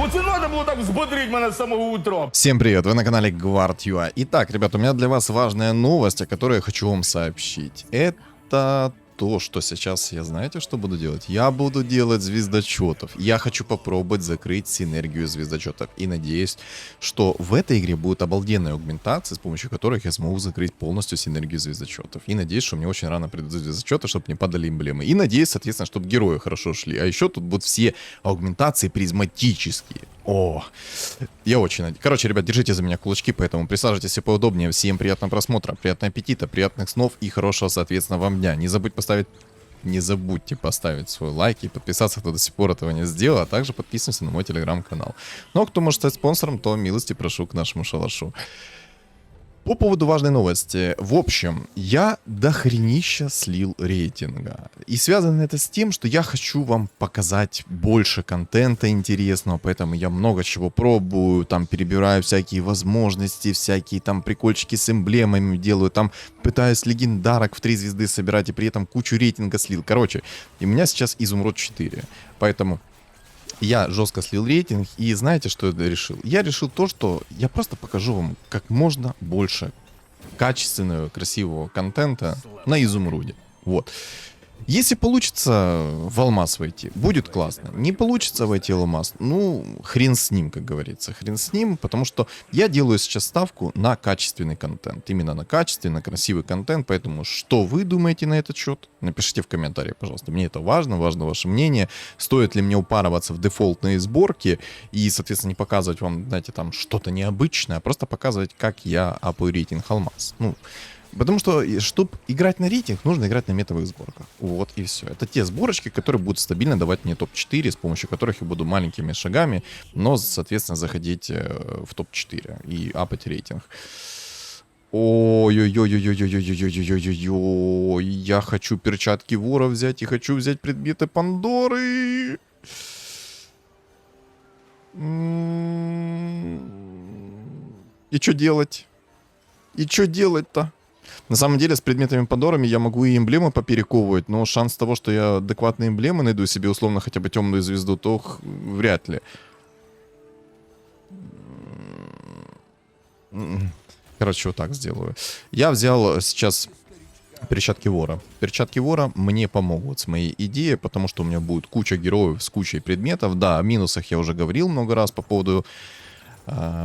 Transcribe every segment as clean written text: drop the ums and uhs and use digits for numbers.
Оце надо було так взбодрить мене з самого утра. Всем привет, вы на канале Guard.ua. Итак, ребят, у меня для вас важная новость, о которой я хочу вам сообщить. Это то, что сейчас я, знаете, что буду делать? Я буду делать звездочетов. Я хочу попробовать закрыть синергию звездочетов. И надеюсь, что в этой игре будет обалденная аугментация, с помощью которых я смогу закрыть полностью синергию звездочетов. И надеюсь, что мне очень рано придут звездочеты, чтобы не падали эмблемы. И надеюсь, соответственно, чтобы герои хорошо шли. А еще тут будут все аугментации призматические. О, я очень надеюсь. Короче, ребят, держите за меня кулачки, поэтому присаживайтесь все поудобнее. Всем приятного просмотра, приятного аппетита, приятных снов и хорошего, соответственно, вам дня. Не забудьте поставить свой лайк и подписаться, кто до сих пор этого не сделал, а также подписывайтесь на мой телеграм-канал. Ну а кто может стать спонсором, то милости прошу к нашему шалашу. По поводу важной новости. В общем, я дохренища слил рейтинга. И связано это с тем, что я хочу вам показать больше контента интересного, поэтому я много чего пробую, там перебираю всякие возможности, всякие там прикольчики с эмблемами делаю, там пытаюсь легендарок в 3 звезды собирать и при этом кучу рейтинга слил. Короче, у меня сейчас изумруд 4, поэтому... Я жестко слил рейтинг, и знаете, что я решил? Я решил то, что я просто покажу вам как можно больше качественного, красивого контента на изумруде. Вот. Если получится в алмаз войти, будет классно. Не получится войти в алмаз, ну, хрен с ним, как говорится. Хрен с ним, потому что я делаю сейчас ставку на качественный контент. Именно на качественный, красивый контент. Поэтому, что вы думаете на этот счет? Напишите в комментариях, пожалуйста. Мне это важно ваше мнение. Стоит ли мне упарываться в дефолтные сборки и, соответственно, не показывать вам, знаете, там что-то необычное, а просто показывать, как я апаю рейтинг алмаз. Ну, потому что, чтобы играть на рейтинг, нужно играть на метовых сборках. Вот и все. Это те сборочки, которые будут стабильно давать мне топ-4, с помощью которых я буду маленькими шагами, но, соответственно, заходить в топ-4 и апать рейтинг. Ой-ой-ой-ой-ой-ой-ой-ой-ой-ой-ой-ой. Я хочу перчатки вора взять и хочу взять предметы Пандоры. И что делать? И что делать-то? На самом деле, с предметами Пандорами я могу и эмблемы поперековывать, но шанс того, что я адекватные эмблемы найду себе, условно, хотя бы темную звезду, то вряд ли. Короче, вот так сделаю. Я взял сейчас перчатки вора. Перчатки вора мне помогут с моей идеей, потому что у меня будет куча героев с кучей предметов. Да, о минусах я уже говорил много раз по поводу...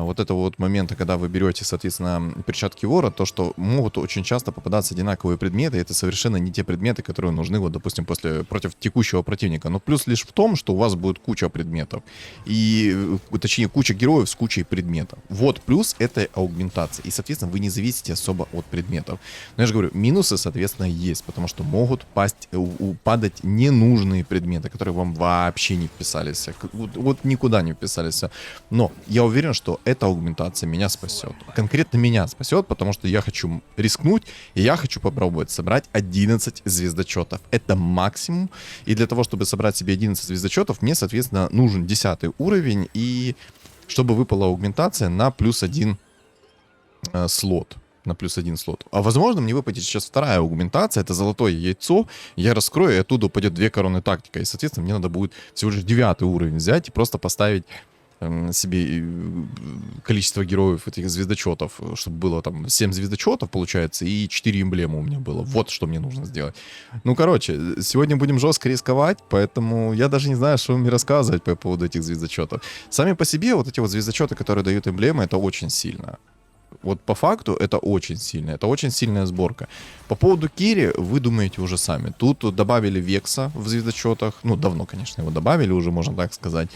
вот этого вот момента, когда вы берете, соответственно, перчатки вора, то, что могут очень часто попадаться одинаковые предметы, и это совершенно не те предметы, которые нужны, вот, допустим, против текущего противника. Но плюс лишь в том, что у вас будет куча предметов, и, точнее, куча героев с кучей предметов. Вот плюс этой аугментации, и, соответственно, вы не зависите особо от предметов. Но я же говорю, минусы, соответственно, есть, потому что могут падать ненужные предметы, которые вам вообще не вписались, вот никуда не вписались. Но я уверен, что эта аугментация меня спасет. Конкретно меня спасет, потому что я хочу рискнуть, и я хочу попробовать собрать 11 звездочетов. Это максимум. И для того, чтобы собрать себе 11 звездочетов, мне, соответственно, нужен 10 уровень, и чтобы выпала аугментация на +1 слот. На +1 слот. А возможно, мне выпадет сейчас вторая аугментация, это золотое яйцо, я раскрою, и оттуда упадет 2 короны тактика. И, соответственно, мне надо будет всего лишь 9 уровень взять и просто поставить себе количество героев этих звездочетов, чтобы было там 7 звездочетов, получается, и 4 эмблемы у меня было. Вот что мне нужно сделать. Ну, короче, сегодня будем жестко рисковать, поэтому я даже не знаю, что мне рассказывать по поводу этих звездочетов. Сами по себе вот эти вот звездочеты, которые дают эмблемы, это очень сильно. Вот по факту это очень сильно, это очень сильная сборка. По поводу Кири вы думаете уже сами. Тут добавили Векса в звездочетах, ну, давно, конечно, его добавили уже, можно так сказать.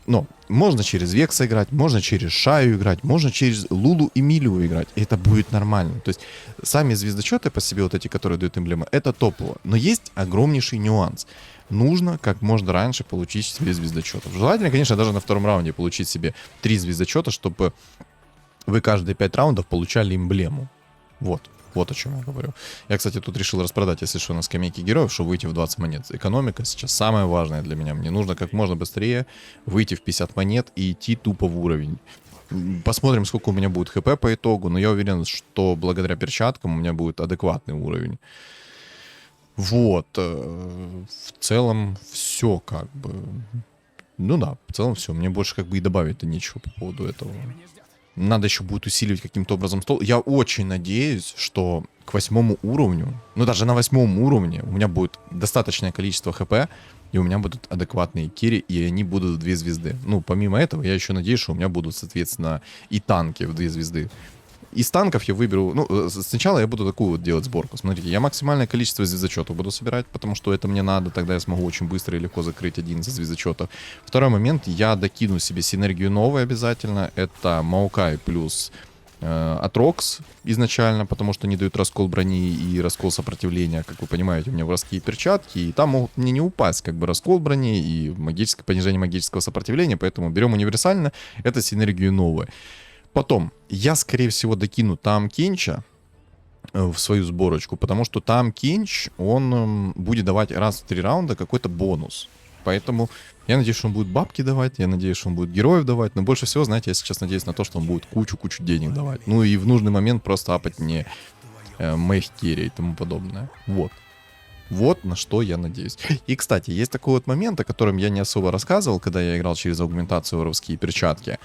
Но можно через Векса играть, можно через Шаю играть, можно через Лулу и Милию играть. И это будет нормально. То есть сами звездочеты по себе, вот эти, которые дают эмблемы, это топово. Но есть огромнейший нюанс. Нужно как можно раньше получить себе звездочетов. Желательно, конечно, даже на втором раунде получить себе 3 звездочета, чтобы вы каждые 5 раундов получали эмблему. Вот. Вот о чем я говорю. Я, кстати, тут решил распродать, если что, на скамейке героев, чтобы выйти в 20 монет. Экономика сейчас самое важное для меня. Мне нужно как можно быстрее выйти в 50 монет и идти тупо в уровень. Посмотрим, сколько у меня будет хп по итогу, но я уверен, что благодаря перчаткам у меня будет адекватный уровень. Вот. В целом все как бы. Ну да, в целом все. Мне больше как бы и добавить-то нечего по поводу этого. Надо еще будет усиливать каким-то образом стол. Я очень надеюсь, что к 8 уровню, ну даже на 8 уровне у меня будет достаточное количество хп, и у меня будут адекватные кири, и они будут в 2 звезды. Ну, помимо этого, я еще надеюсь, что у меня будут, соответственно, и танки в 2 звезды. Из танков я выберу... Ну, сначала я буду такую вот делать сборку. Смотрите, я максимальное количество звездочетов буду собирать, потому что это мне надо, тогда я смогу очень быстро и легко закрыть один из звездочетов. Второй момент, я докину себе синергию новой обязательно. Это Маукай плюс Атрокс изначально, потому что они дают раскол брони и раскол сопротивления. Как вы понимаете, у меня воровские перчатки, и там могут мне не упасть как бы раскол брони и понижение магического сопротивления, поэтому берем универсально, это синергию новой. Потом, я, скорее всего, докину там Кенча в свою сборочку, потому что там Кенч, он будет давать раз в 3 раунда какой-то бонус. Поэтому я надеюсь, что он будет бабки давать, я надеюсь, что он будет героев давать, но больше всего, знаете, я сейчас надеюсь на то, что он будет кучу-кучу денег давать. Ну и в нужный момент просто апать мне моих керри и тому подобное. Вот. Вот на что я надеюсь. И, кстати, есть такой вот момент, о котором я не особо рассказывал, когда я играл через аугментацию воровские перчатки.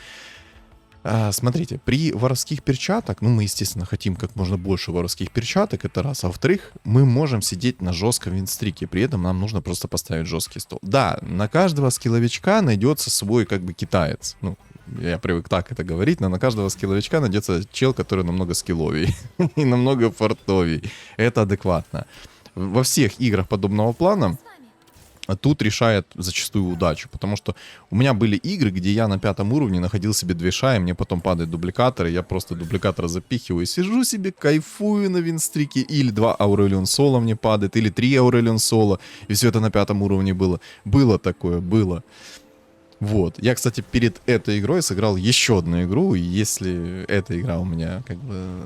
Смотрите, при воровских перчаток, ну, мы, естественно, хотим как можно больше воровских перчаток, это раз. А во-вторых, мы можем сидеть на жестком винстрике, при этом нам нужно просто поставить жесткий стол. Да, на каждого скилловичка найдется свой, как бы, китаец. Ну, я привык так это говорить, но на каждого скилловичка найдется чел, который намного скилловей и намного фартовей. Это адекватно. Во всех играх подобного плана тут решает зачастую удачу, потому что у меня были игры, где я на 5 уровне находил себе 2 шаи, мне потом падает дубликатор, и я просто дубликатора запихиваю и сижу себе, кайфую на винстрике, или 2 Аурелион Соло мне падает, или 3 Аурелион Соло, и все это на 5 уровне было. Было такое, было. Вот. Я, кстати, перед этой игрой сыграл еще одну игру, и если эта игра у меня как бы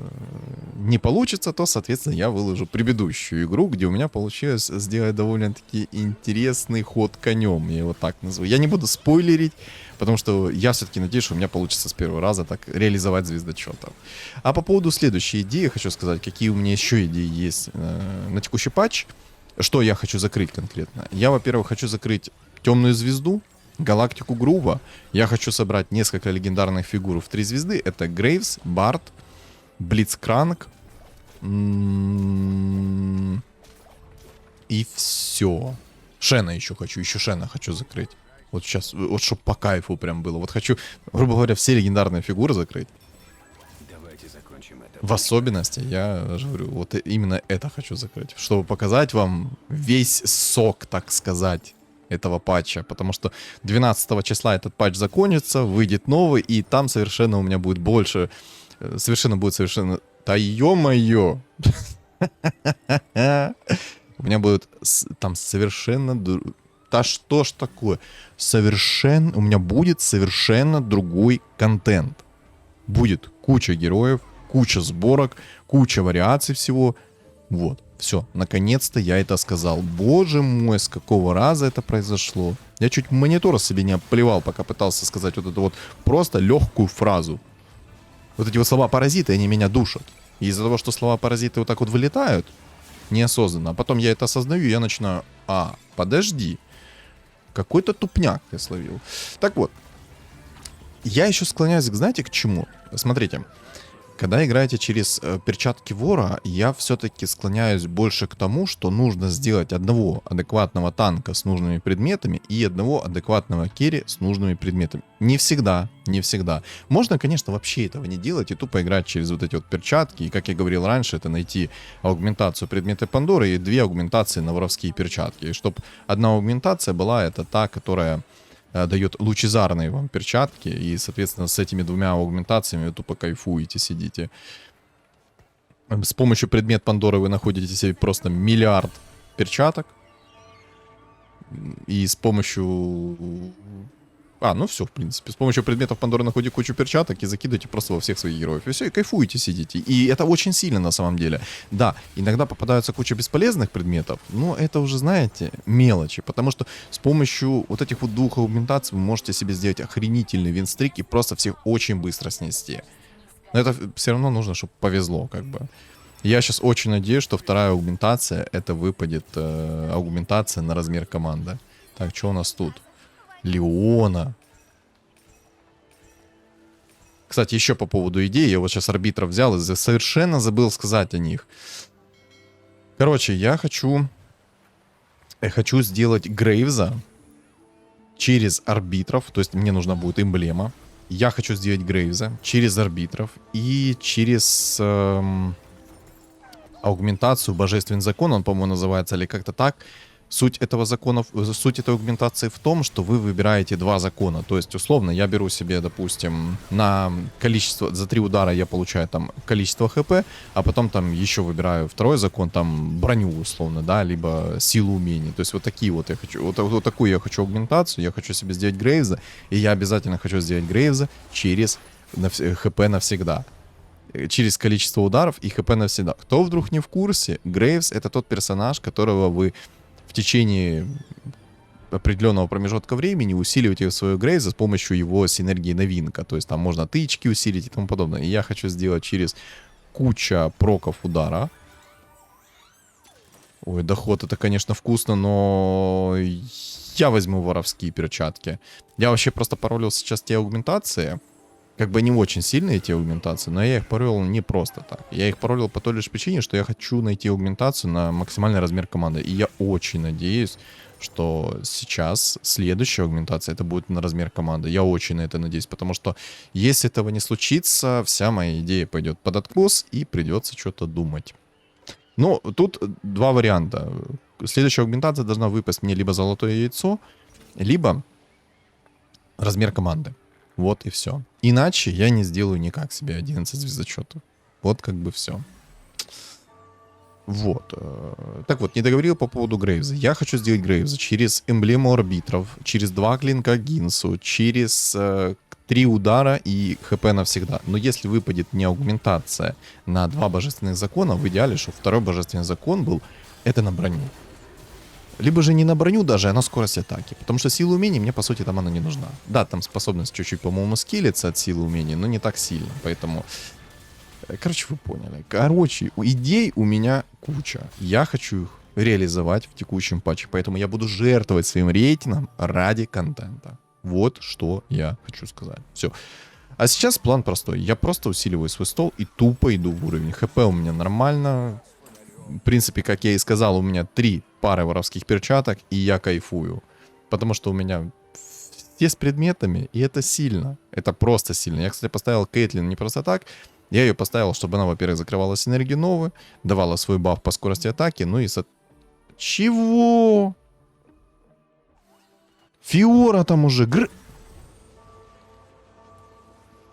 не получится, то, соответственно, я выложу предыдущую игру, где у меня получилось сделать довольно-таки интересный ход конем, я его так назову. Я не буду спойлерить, потому что я все-таки надеюсь, что у меня получится с первого раза так реализовать звездочетов. А по поводу следующей идеи хочу сказать, какие у меня еще идеи есть на текущий патч. Что я хочу закрыть конкретно? Я, во-первых, хочу закрыть темную звезду, галактику Грува. Я хочу собрать несколько легендарных фигур в 3 звезды. Это Грейвс, Барт, Блицкранк. И все. Шена еще хочу. Еще Шена хочу закрыть. Вот сейчас, вот чтобы по кайфу прям было. Вот хочу, грубо говоря, все легендарные фигуры закрыть. Давайте закончим это. В особенности, я же говорю, вот именно это хочу закрыть. Чтобы показать вам весь сок, так сказать, этого патча, потому что 12 числа этот патч закончится, выйдет новый, и там совершенно у меня будет больше, совершенно... Да ё-моё! У меня будет там совершенно... Да что ж такое? У меня будет совершенно другой контент. Будет куча героев, куча сборок, куча вариаций всего. Вот. Все, наконец-то я это сказал. Боже мой, с какого раза это произошло. Я чуть монитор себе не оплевал, пока пытался сказать вот эту вот просто легкую фразу. Вот эти вот слова паразиты, они меня душат. И из-за того, что слова паразиты вот так вот вылетают, неосознанно, а потом я это осознаю, и я начинаю, подожди, какой-то тупняк я словил. Так вот, я еще склоняюсь, знаете, к чему? Смотрите. Когда играете через перчатки вора, я все-таки склоняюсь больше к тому, что нужно сделать одного адекватного танка с нужными предметами и одного адекватного керри с нужными предметами. Не всегда, не всегда. Можно, конечно, вообще этого не делать и тупо играть через вот эти вот перчатки. И, как я говорил раньше, это найти аугментацию предметы Пандоры и 2 аугментации на воровские перчатки. И чтобы одна аугментация была, это та, которая дает лучезарные вам перчатки, и, соответственно, с этими 2 аугментациями вы тупо кайфуете, сидите. С помощью предмет Пандоры вы находите себе просто миллиард перчаток, и с помощью... ну все, в принципе. С помощью предметов Пандоры находите кучу перчаток и закидываете просто во всех своих героев. И все, и кайфуете, сидите. И это очень сильно на самом деле. Да, иногда попадаются куча бесполезных предметов, но это уже, знаете, мелочи. Потому что с помощью вот этих вот 2 аугментаций вы можете себе сделать охренительный винстрик и просто всех очень быстро снести. Но это все равно нужно, чтобы повезло, как бы. Я сейчас очень надеюсь, что 2-я аугментация, это выпадет аугментация на размер команды. Так, что у нас тут? Леона. Кстати, еще по поводу идей. Я вот сейчас арбитров взял и совершенно забыл сказать о них. Короче, я хочу сделать Грейвза через арбитров. То есть мне нужна будет эмблема. Я хочу сделать Грейвза через арбитров и через аугментацию Божественный закон. Он, по-моему, называется или как-то так. Суть этой аугментации в том, что вы выбираете два закона. То есть, условно, я беру себе, допустим, на количество, за 3 удара я получаю там количество хп, а потом там еще выбираю второй закон, там броню, условно, да, либо силу умений. То есть вот такие вот я хочу, вот такую я хочу аугментацию, я хочу себе сделать Грейвза, и я обязательно хочу сделать Грейвза через хп навсегда. Через количество ударов и хп навсегда. Кто вдруг не в курсе, Грейвз это тот персонаж, которого вы в течение определенного промежутка времени усиливаете свою Грейза с помощью его синергии новинка. То есть там можно тычки усилить и тому подобное. И я хочу сделать через куча проков удара. Ой, доход это, конечно, вкусно, но я возьму воровские перчатки. Я вообще просто паролил сейчас те аугментации. Как бы не очень сильные эти аугментации, но я их паролил не просто так. Я их паролил по той лишь причине, что я хочу найти аугментацию на максимальный размер команды. И я очень надеюсь, что сейчас следующая аугментация это будет на размер команды. Я очень на это надеюсь, потому что если этого не случится, вся моя идея пойдет под откос и придется что-то думать. Но тут два варианта. Следующая аугментация должна выпасть мне либо золотое яйцо, либо размер команды. Вот и все. Иначе я не сделаю никак себе 11 звездочетов. Вот как бы все. Вот. Так вот, не договорил по поводу Грейвза. Я хочу сделать Грейвза через эмблему арбитров, через 2 клинка Гинсу, через 3 удара и хп навсегда. Но если выпадет не аугментация на 2 божественных закона, в идеале, чтобы второй божественный закон был, это на броню. Либо же не на броню даже, а на скорость атаки. Потому что сила умений мне, по сути, там она не нужна. Да, там способность чуть-чуть, по-моему, скиллится от силы умений, но не так сильно. Поэтому, короче, вы поняли. Короче, идей у меня куча. Я хочу их реализовать в текущем патче. Поэтому я буду жертвовать своим рейтингом ради контента. Вот что я хочу сказать. Все. А сейчас план простой. Я просто усиливаю свой стол и тупо иду в уровень. ХП у меня нормально. В принципе, как я и сказал, у меня 3 пары воровских перчаток, и я кайфую. Потому что у меня все с предметами, и это сильно. Это просто сильно. Я, кстати, поставил Кейтлин не просто так. Я ее поставил, чтобы она, во-первых, закрывала синергию новые, давала свой баф по скорости атаки, ну и... Чего? Фиора там уже...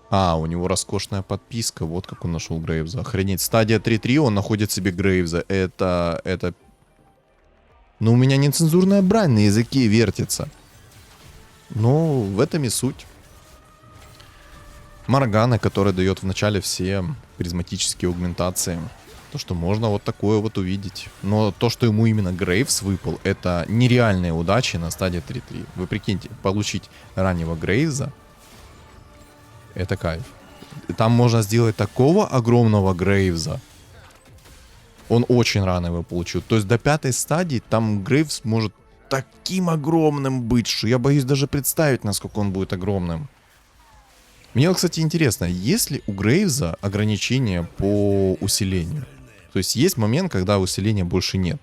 А, у него роскошная подписка. Вот как он нашел Грейвза. Охренеть. Стадия 3-3, он находит себе Грейвза. Это... Но у меня нецензурная брань на языке вертится. Но в этом и суть. Моргана, которая дает в начале все призматические аугментации. То, что можно вот такое вот увидеть. Но то, что ему именно Грейвс выпал, это нереальные удачи на стадии 3-3. Вы прикиньте, получить раннего Грейвза, это кайф. Там можно сделать такого огромного Грейвза. Он очень рано его получил. То есть до 5 стадии там Грейвс может таким огромным быть, что я боюсь даже представить, насколько он будет огромным. Мне, кстати, интересно, есть ли у Грейвза ограничения по усилению? То есть есть момент, когда усиления больше нет.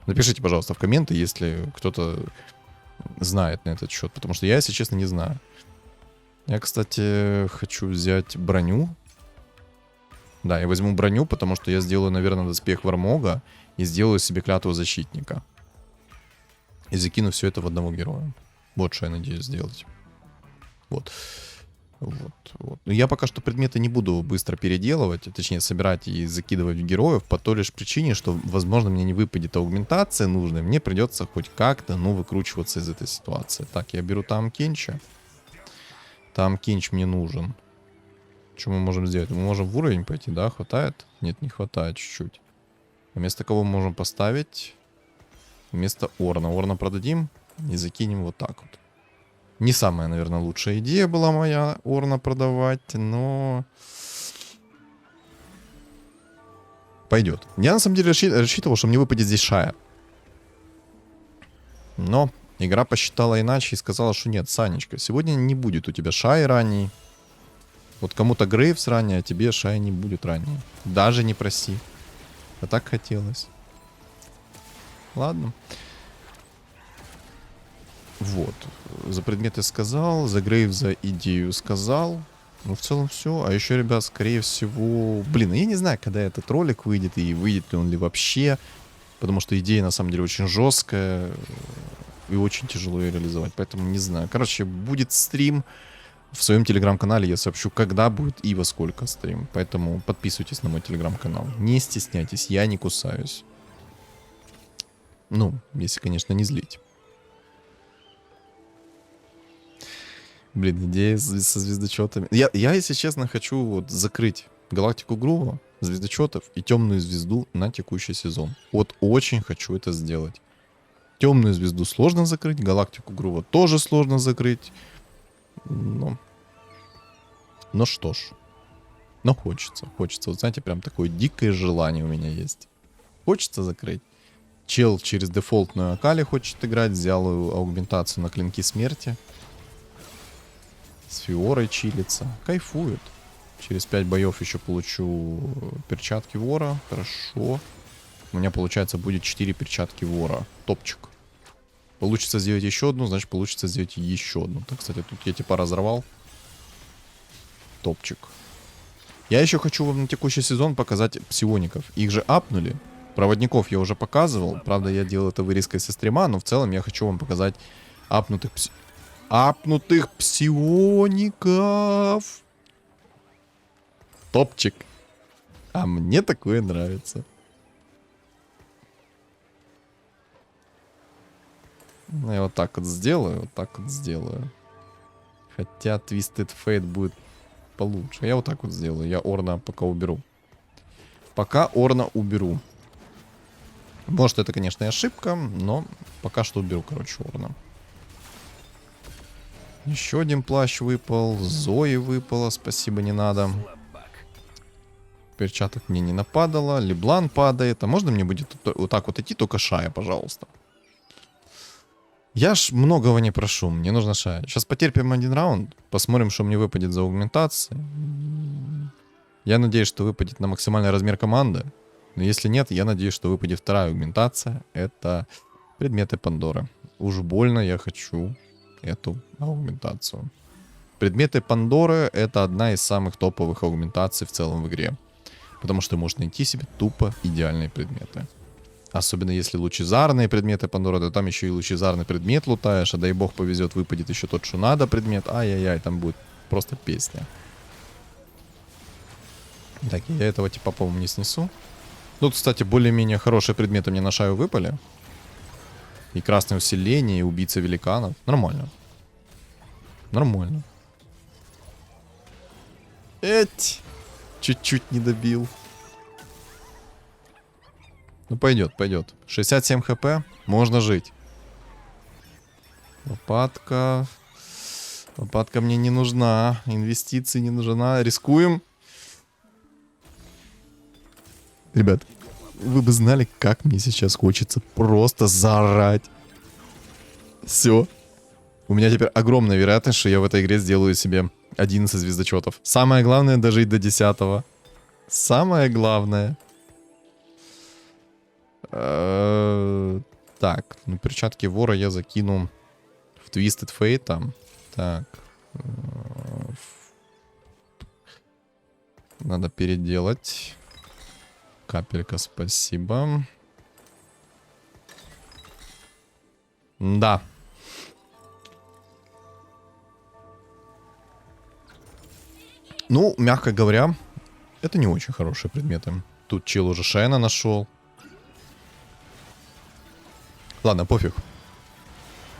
Напишите, пожалуйста, в комменты, если кто-то знает на этот счет, потому что я, если честно, не знаю. Я, кстати, хочу взять броню. Да, я возьму броню, потому что я сделаю, наверное, доспех Вармога и сделаю себе клятву защитника. И закину все это в одного героя. Вот что я надеюсь сделать. Вот. Но я пока что предметы не буду быстро переделывать, точнее собирать и закидывать в героев по той лишь причине, что, возможно, мне не выпадет аугментация нужная, мне придется хоть как-то, выкручиваться из этой ситуации. Так, я беру там Кенча. Там Кинч мне нужен. Что мы можем сделать? Мы можем в уровень пойти, да? Хватает? Нет, не хватает чуть-чуть. Вместо кого мы можем поставить? Вместо Орна. Орна продадим и закинем вот так вот. Не самая, наверное, лучшая идея была моя Орна продавать, но... Пойдет. Я на самом деле рассчитывал, что мне выпадет здесь Шая. Но Игра посчитала иначе и сказала, что нет, Санечка, сегодня не будет у тебя Шай ранний. Вот кому-то Грейвс ранний, а тебе Шай не будет ранний. Даже не проси. А так хотелось. Ладно. Вот. За предметы сказал, за Грейвза идею сказал. Ну, в целом все. А еще, ребят, скорее всего... Блин, я не знаю, когда этот ролик выйдет, и выйдет ли он ли вообще. Потому что идея, на самом деле, очень жесткая. И очень тяжело ее реализовать. Поэтому не знаю. Короче, будет стрим. В своем телеграм-канале я сообщу, когда будет и во сколько стрим. Поэтому подписывайтесь на мой телеграм-канал. Не стесняйтесь, я не кусаюсь. Ну, если, конечно, не злить. Блин, идея со звездочетами. Я, если честно, хочу вот закрыть Галактику Грува, звездочетов и темную звезду на текущий сезон. Вот очень хочу это сделать. Темную звезду сложно закрыть, Галактику Грува тоже сложно закрыть. Но что ж. Но хочется. Вот знаете, прям такое дикое желание у меня есть. Хочется закрыть. Чел через дефолтную Акали хочет играть. Взял аугментацию на клинки смерти. С Фиорой чилится. Кайфует. Через 5 боев еще получу перчатки вора. Хорошо. У меня, получается, будет 4 перчатки вора. Топчик. Получится сделать еще одну, значит, получится сделать еще одну. Так, кстати, тут я типа разорвал. Топчик. Я еще хочу вам на текущий сезон показать псиоников. Их же апнули. Проводников я уже показывал. Правда, я делал это вырезкой со стрима, но в целом я хочу вам показать апнутых псиоников. Топчик. А мне такое нравится. Ну, я вот так вот сделаю, Хотя Twisted Fate будет получше. Я вот так вот сделаю. Я Орна пока уберу. Может, это, конечно, и ошибка, но пока что уберу, короче, Орна. Еще один плащ выпал. Зои выпало, спасибо, не надо. Перчаток мне не нападало. Леблан падает. А можно мне будет вот так вот идти, только Шая, пожалуйста? Я ж многого не прошу, мне нужно Шая. Сейчас потерпим один раунд, посмотрим, что мне выпадет за аугментации. Я надеюсь, что выпадет на максимальный размер команды. Но если нет, я надеюсь, что выпадет вторая аугментация. Это предметы Пандоры. Уж больно я хочу эту аугментацию. Предметы Пандоры — это одна из самых топовых аугментаций в целом в игре. Потому что можно найти себе тупо идеальные предметы. Особенно если лучезарные предметы Пандоры, то там еще и лучезарный предмет лутаешь, а дай бог повезет, выпадет еще тот, что надо предмет. Ай-яй-яй, там будет просто песня. Так, я этого типа, по-моему, не снесу. Тут, кстати, более-менее хорошие предметы мне на Шаю выпали. И красное усиление, и убийца великанов. Нормально. Нормально. Эть! Чуть-чуть не добил. Ну, пойдет. 67 хп. Можно жить. Лопатка. Лопатка мне не нужна. Инвестиции не нужна. Рискуем. Ребят, вы бы знали, как мне сейчас хочется просто заорать. Все. У меня теперь огромная вероятность, что я в этой игре сделаю себе 11 звездочетов. Самое главное — дожить до 10-го. Самое главное. Так, ну перчатки вора я закину в Twisted Fate там. Так. Надо переделать. Капелька, спасибо. Да. Ну, мягко говоря, это не очень хорошие предметы. Тут чел уже Шена нашел. Ладно, пофиг.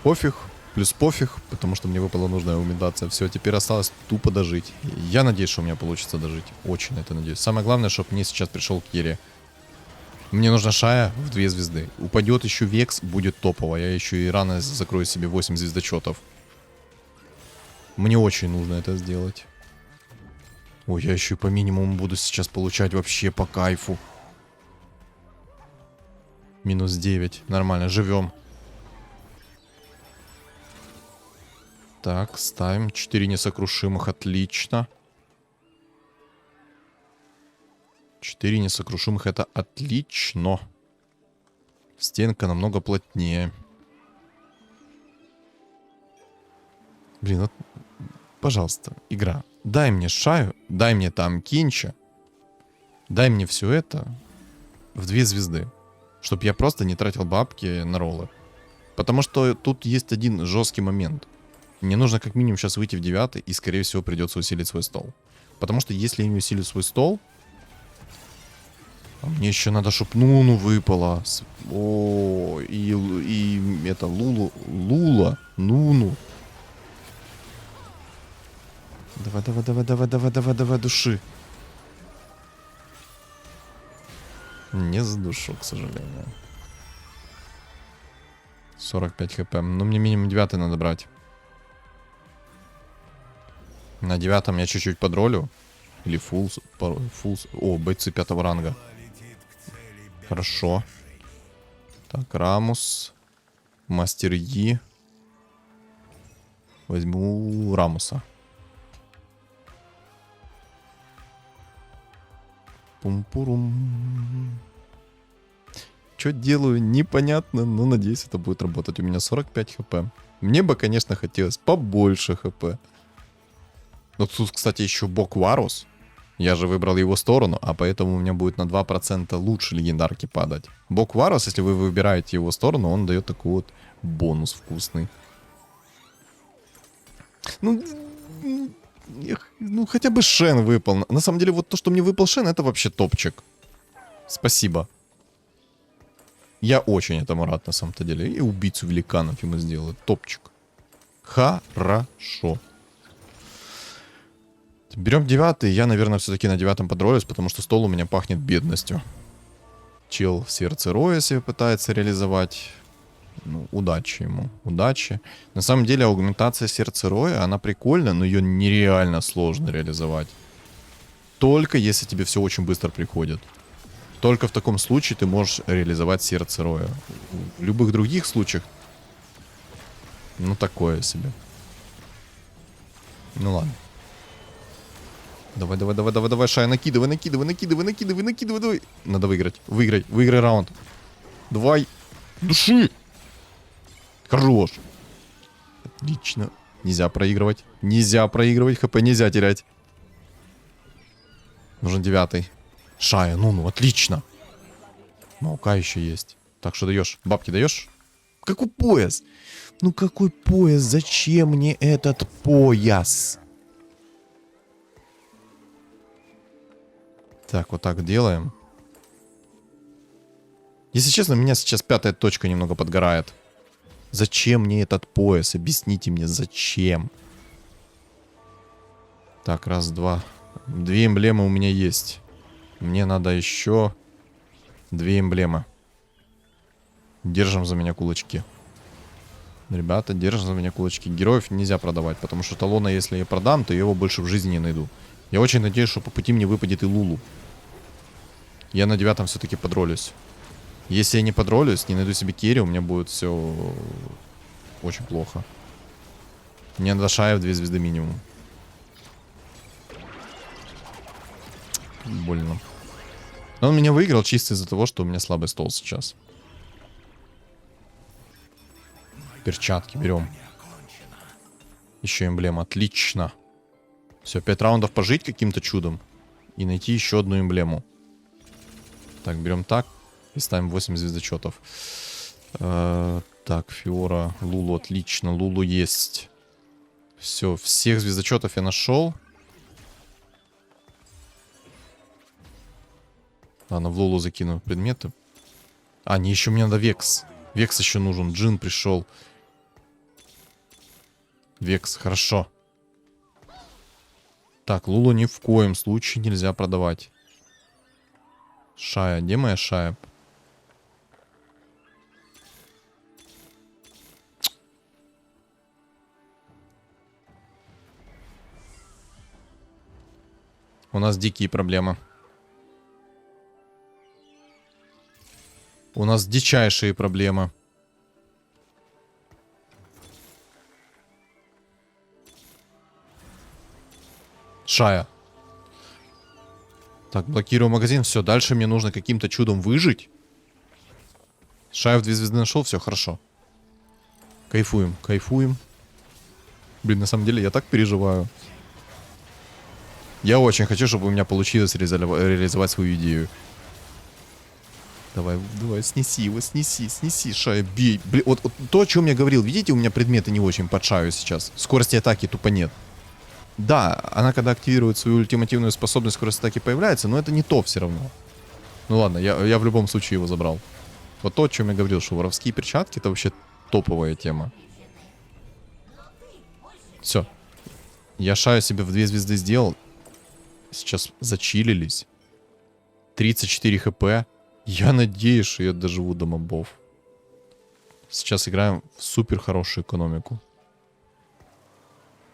Пофиг, плюс пофиг, потому что мне выпала нужная аугментация. Все, теперь осталось тупо дожить. Я надеюсь, что у меня получится дожить. Очень на это надеюсь. Самое главное, чтобы мне сейчас пришел Керри. Мне нужна Шая в 2 звезды. Упадет еще Векс, будет топово. Я еще и рано закрою себе 8 звездочетов. Мне очень нужно это сделать. Ой, я еще и по минимуму буду сейчас получать вообще по кайфу. Минус 9. Нормально, живем. Так, ставим 4 несокрушимых, отлично. 4 несокрушимых, это отлично. Стенка намного плотнее. Блин, вот, пожалуйста, игра. Дай мне Шаю, дай мне там Кинча. Дай мне все это в 2 звезды. Чтоб я просто не тратил бабки на роллы. Потому что тут есть один жесткий момент. Мне нужно как минимум сейчас выйти в 9 и, скорее всего, придется усилить свой стол. Потому что если я не усилю свой стол... А мне еще надо, чтоб Нуну выпало. О, и это Лула. Нуну. Давай, давай, давай, давай, давай, давай, давай, души. Не задушу, к сожалению. 45 хп. Ну, мне минимум 9 надо брать. На 9 я чуть-чуть подролю. Или фулс. О, бойцы 5 ранга. Хорошо. Так, Рамус. Мастер Yi. Возьму Рамуса. Пум-пурум. Что делаю, непонятно, но надеюсь, это будет работать. У меня 45 хп. Мне бы, конечно, хотелось побольше хп. Но тут, кстати, еще бог Варус. Я же выбрал его сторону, а поэтому у меня будет на 2% лучше легендарки падать. Бог Варус, если вы выбираете его сторону, он дает такой вот бонус вкусный. Ну, хотя бы Шен выпал. На самом деле, вот то, что мне выпал Шен, это вообще топчик. Спасибо. Я очень этому рад, на самом-то деле. И убийцу великанов ему сделали. Топчик. Хорошо. Берем 9. Я, наверное, все-таки на 9 подролюсь, потому что стол у меня пахнет бедностью. Чел в сердце Роя себе пытается реализовать. Ну, удачи ему. Удачи. На самом деле, аугментация сердца Роя, она прикольная, но ее нереально сложно реализовать. Только если тебе все очень быстро приходит. Только в таком случае ты можешь реализовать сердце Роя. В любых других случаях, ну, такое себе. Ну, ладно. Давай, давай, давай, давай, давай, Шай, накидывай, накидывай, накидывай, накидывай, накидывай, давай. Надо выиграть. Выиграй раунд. Давай. Души. Хорош. Отлично. Нельзя проигрывать. Нельзя проигрывать. ХП нельзя терять. Нужен 9. Шая, ну, отлично. Маука еще есть. Так, что даешь? Бабки даешь? Какой пояс? Ну, какой пояс? Зачем мне этот пояс? Так, вот так делаем. Если честно, меня сейчас 5-я точка немного подгорает. Зачем мне этот пояс? Объясните мне, зачем? Так, раз, два. 2 эмблемы у меня есть. Мне надо еще 2 эмблемы. Держим за меня кулачки. Ребята, держим за меня кулачки. Героев нельзя продавать, потому что талона, если я продам, то я его больше в жизни не найду. Я очень надеюсь, что по пути мне выпадет и Лулу. Я на 9 все-таки подролюсь. Если я не подролюсь, не найду себе керри, у меня будет все очень плохо. Мне надо Шая в 2 звезды минимум. Больно. Но он меня выиграл чисто из-за того, что у меня слабый стол сейчас. Перчатки берем. Еще эмблема. Отлично. Все, 5 раундов пожить каким-то чудом. И найти еще одну эмблему. Так, берем так. И ставим 8 звездочетов. Так, Фиора, Лулу, отлично. Лулу есть. Все, всех звездочетов я нашел. Ладно, в Лулу закину предметы. А, не, еще мне надо Векс. Векс еще нужен. Джин пришел. Векс, хорошо. Так, Лулу ни в коем случае нельзя продавать. Шая, где моя Шая? У нас дикие проблемы. У нас дичайшие проблемы. Шая. Так, блокирую магазин. Все, дальше мне нужно каким-то чудом выжить. Шая в 2 звезды нашел, все хорошо. Кайфуем, кайфуем. Блин, на самом деле я так переживаю. Я очень хочу, чтобы у меня получилось реализовать свою идею. Давай, давай, снеси его, снеси, Шая, бей. Блин, вот то, о чем я говорил, видите, у меня предметы не очень под Шаю сейчас. Скорости атаки тупо нет. Да, она когда активирует свою ультимативную способность, скорость атаки появляется, но это не то все равно. Ну ладно, я в любом случае его забрал. Вот то, о чем я говорил, что воровские перчатки это вообще топовая тема. Все. Я Шаю себе в 2 звезды сделал. Сейчас зачилились. 34 хп. Я надеюсь, что я доживу до мобов. Сейчас играем в супер хорошую экономику.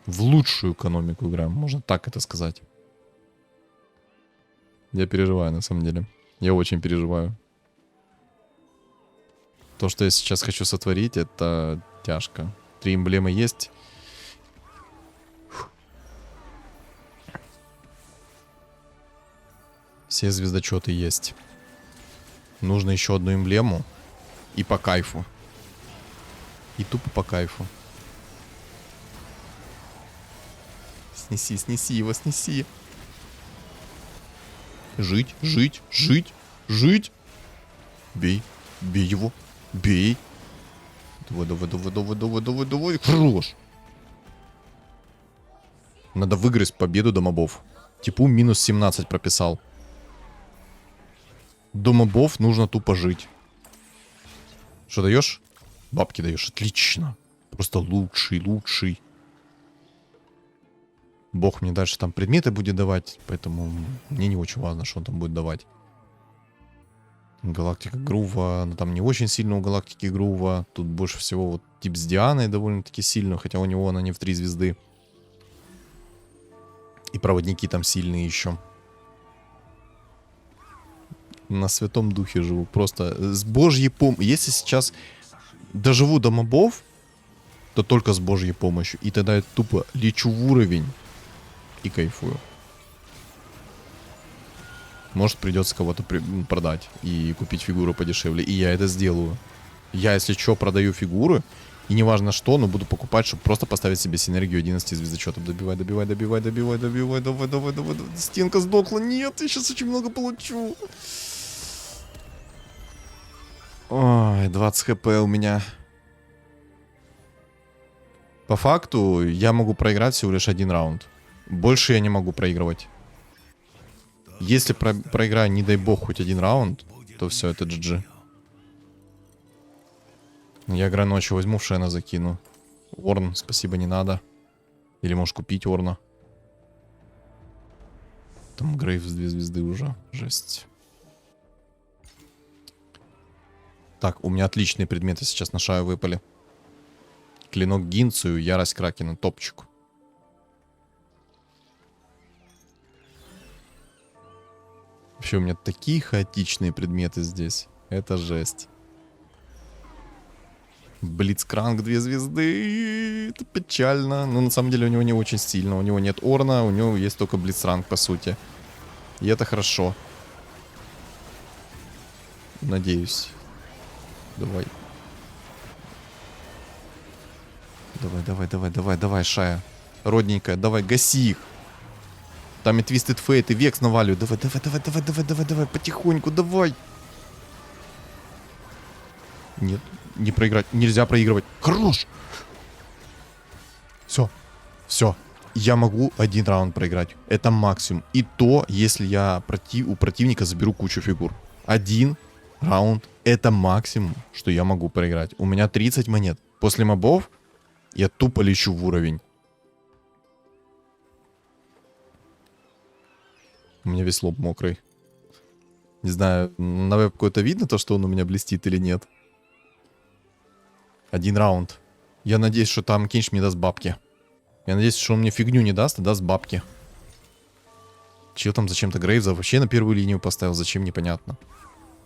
В лучшую экономику играем, можно так это сказать. Я переживаю, на самом деле. Я очень переживаю. То, что я сейчас хочу сотворить, это тяжко. 3 эмблемы есть. Все звездочеты есть. Нужно еще одну эмблему. И по кайфу. И тупо по кайфу. Снеси его, снеси. Жить. Бей его. Бей. Давай. Хорош. Надо выиграть победу до мобов. Типу минус 17 прописал. До мобов нужно тупо жить. Что даешь? Бабки даешь. Отлично. Просто лучший. Бог мне дальше там предметы будет давать, поэтому мне не очень важно, что он там будет давать. Галактика Грува, но там не очень сильно у Галактики Грува. Тут больше всего вот тип с Дианой довольно-таки сильно, хотя у него она не в 3 звезды. И проводники там сильные еще. На Святом Духе живу. Просто с Божьей помощью. Если сейчас доживу до мобов, то только с Божьей помощью. И тогда я тупо лечу в уровень. И кайфую. Может, придется кого-то продать и купить фигуру подешевле. И я это сделаю. Я, если что, продаю фигуры. И неважно что, но буду покупать, чтобы просто поставить себе синергию 11 звездочетов. Добивай. Давай. Стенка сдохла. Нет, я сейчас очень много получу. Ой, 20 хп у меня. По факту, я могу проиграть всего лишь 1 раунд. Больше я не могу проигрывать. Если проиграю, не дай бог, хоть 1 раунд, то все, это GG. Я играю ночью, возьму в Шена, закину. Орн, спасибо, не надо. Или можешь купить Орна. Там Грейв с 2 звезды уже. Жесть. Так, у меня отличные предметы сейчас на Шаю выпали. Клинок Гинцию, Ярость Кракена, топчик. Вообще у меня такие хаотичные предметы здесь. Это жесть. Блицкранк 2 звезды. Это печально. Но на самом деле у него не очень сильно. У него нет Орна, у него есть только Блицкранк по сути. И это хорошо. Надеюсь. Давай. Давай, Шая. Родненькая, давай, гаси их. Там и Twisted Fate, и Векс наваливают. Давай, потихоньку, давай. Нет, не проиграть. Нельзя проигрывать. Хорош. Все. Я могу 1 раунд проиграть. Это максимум. И то, если я у противника заберу кучу фигур. 1 раунд. Это максимум, что я могу проиграть. У меня 30 монет. После мобов я тупо лечу в уровень. У меня весь лоб мокрый. Не знаю, на веб какое-то видно то, что он у меня блестит или нет. 1 раунд. Я надеюсь, что там Кинч мне даст бабки. Я надеюсь, что он мне фигню не даст, а даст бабки. Чел там зачем-то Грейвза вообще на первую линию поставил. Зачем, непонятно.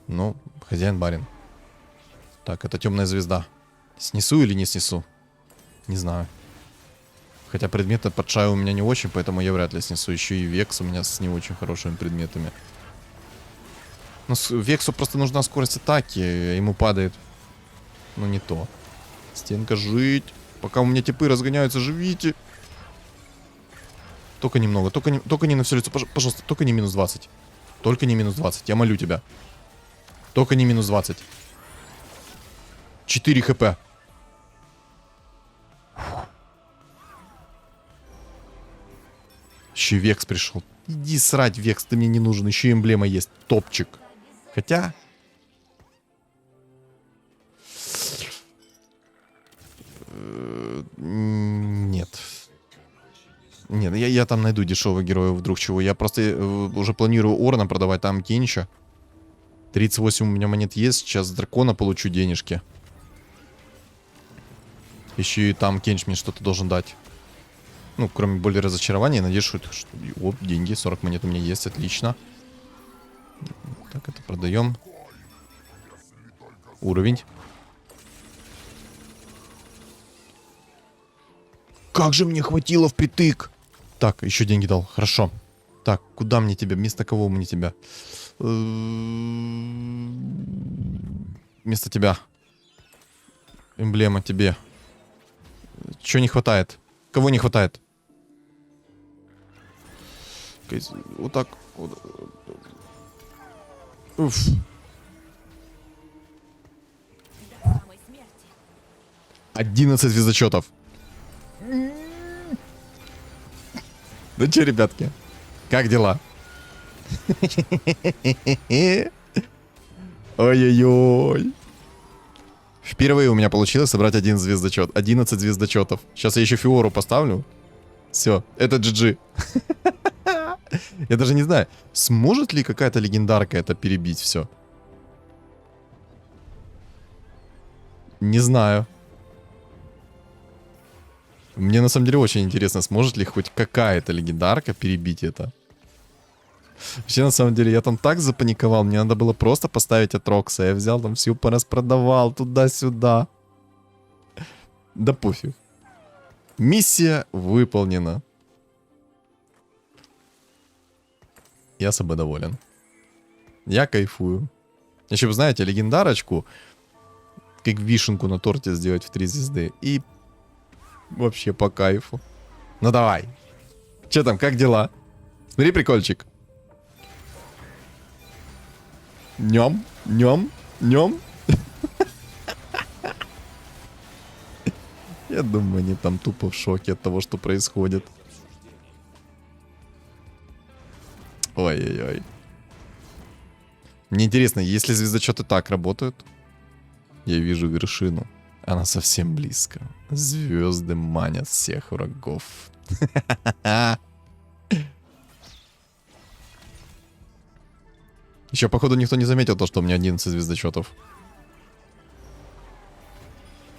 Ну, хозяин-барин. Так, это темная звезда. Снесу или не снесу? Не знаю. Хотя предметы под шаю у меня не очень, поэтому я вряд ли снесу. Еще и Векс у меня с не очень хорошими предметами. Ну, Вексу просто нужна скорость атаки, а ему падает. Ну, не то. Стенка, жить. Пока у меня типы разгоняются, живите. Только немного, только не на всю лицо. Пожалуйста, только не минус 20. Только не минус 20, я молю тебя. Только не минус 20. 4 хп. Еще Векс пришел. Иди срать, Векс, ты мне не нужен. Еще эмблема есть. Топчик. Хотя... Нет. Нет, я там найду дешевых героев вдруг чего. Я просто уже планирую Орна продавать, там Кинча. 38 у меня монет есть. Сейчас с дракона получу денежки. Еще и там Кенч мне что-то должен дать. Ну, кроме боли разочарования, я надеюсь, что... Оп, деньги, 40 монет у меня есть, отлично. Так, это продаем. Уровень. Как же мне хватило впритык! Так, еще деньги дал, хорошо. Так, куда мне тебя? Вместо кого мне тебя? Вместо тебя. Эмблема тебе. Чего не хватает? Кого не хватает? Вот так. Уф. 11 звездочетов. Ну че, ребятки? Как дела? Ой-ой-ой. Впервые у меня получилось собрать один звездочет. 11 звездочетов. Сейчас я еще Фиору поставлю. Все, это GG. Я даже не знаю, сможет ли какая-то легендарка это перебить все. Не знаю. Мне на самом деле очень интересно, сможет ли хоть какая-то легендарка перебить это. Вообще, на самом деле, я там так запаниковал, мне надо было просто поставить Атрокса. Я взял там всю пораспродавал туда-сюда. Да пофиг. Миссия выполнена. Я собой доволен. Я кайфую. Еще, вы знаете, легендарочку, как вишенку на торте сделать в 3 звезды. И вообще по кайфу. Ну давай. Че там, как дела? Смотри, прикольчик. Нем, нем, нем. Я думаю, они там тупо в шоке от того, что происходит. Ой-ой-ой. Мне интересно, если звездочеты так работают, я вижу вершину. Она совсем близко. Звезды манят всех врагов. Еще, походу, никто не заметил то, что у меня 11 звездочетов.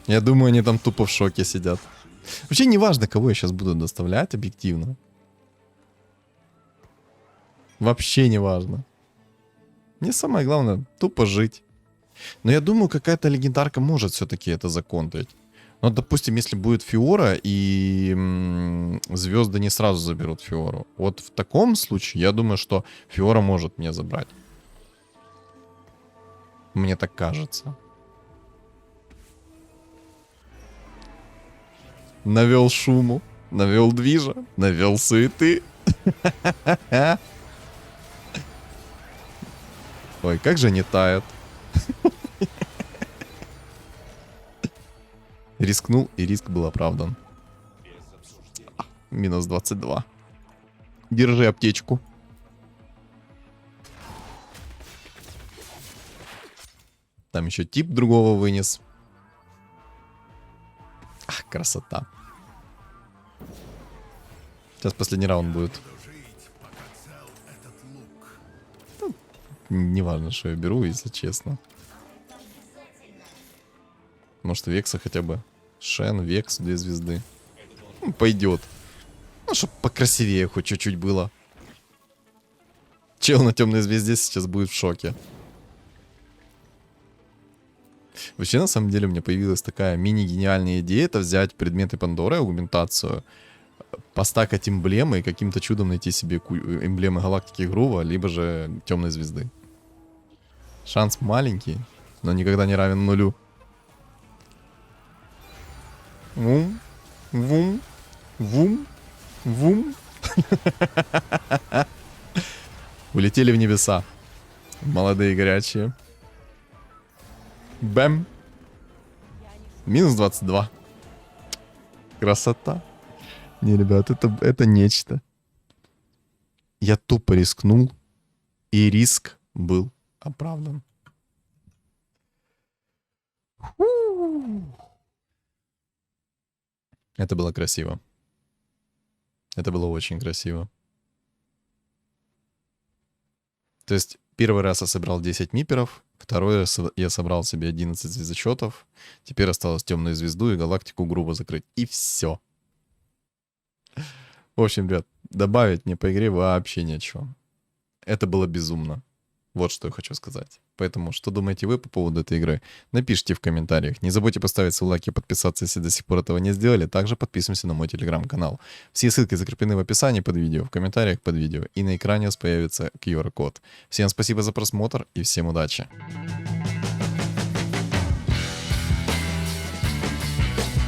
Я думаю, они там тупо в шоке сидят. Вообще, не важно, кого я сейчас буду доставлять, объективно. Вообще не важно. Мне самое главное, тупо жить. Но я думаю, какая-то легендарка может все-таки это законтрить. Но, допустим, если будет Фиора, и звезды не сразу заберут Фиору. Вот в таком случае, я думаю, что Фиора может мне забрать. Мне так кажется. Навел шуму, навел движа, навел суеты. Ой, как же не тает. Рискнул, и риск был оправдан. Минус 22. Держи аптечку. Там еще тип другого вынес. Ах, красота. Сейчас последний раунд будет. Ну, неважно, что я беру, если честно. Может, Векса хотя бы. Шен, Векс, 2 звезды. Ну, пойдет. Ну, чтобы покрасивее хоть чуть-чуть было. Чел на темной звезде сейчас будет в шоке. Вообще, на самом деле, у меня появилась такая мини-гениальная идея. Это взять предметы Пандоры, аугментацию. постакать эмблемы и каким-то чудом найти себе эмблемы галактики Грува, либо же темной звезды. Шанс маленький, но никогда не равен нулю. Вум, вум, вум, вум. Улетели в небеса. Молодые горячие. Бэм. Минус 22. Красота. Не, ребят, это нечто. Я тупо рискнул, и риск был оправдан. Это было красиво. Это было очень красиво. То есть, первый раз я собрал 10 миперов, второй раз я собрал себе 11 звездочетов, теперь осталось темную звезду и галактику грубо закрыть. И все. В общем, ребят, добавить мне по игре вообще нечего. Это было безумно. Вот что я хочу сказать. Поэтому, что думаете вы по поводу этой игры? Напишите в комментариях. Не забудьте поставить свой лайк и подписаться, если до сих пор этого не сделали. Также подписываемся на мой телеграм-канал. Все ссылки закреплены в описании под видео, в комментариях под видео. И на экране у вас появится QR-код. Всем спасибо за просмотр и всем удачи.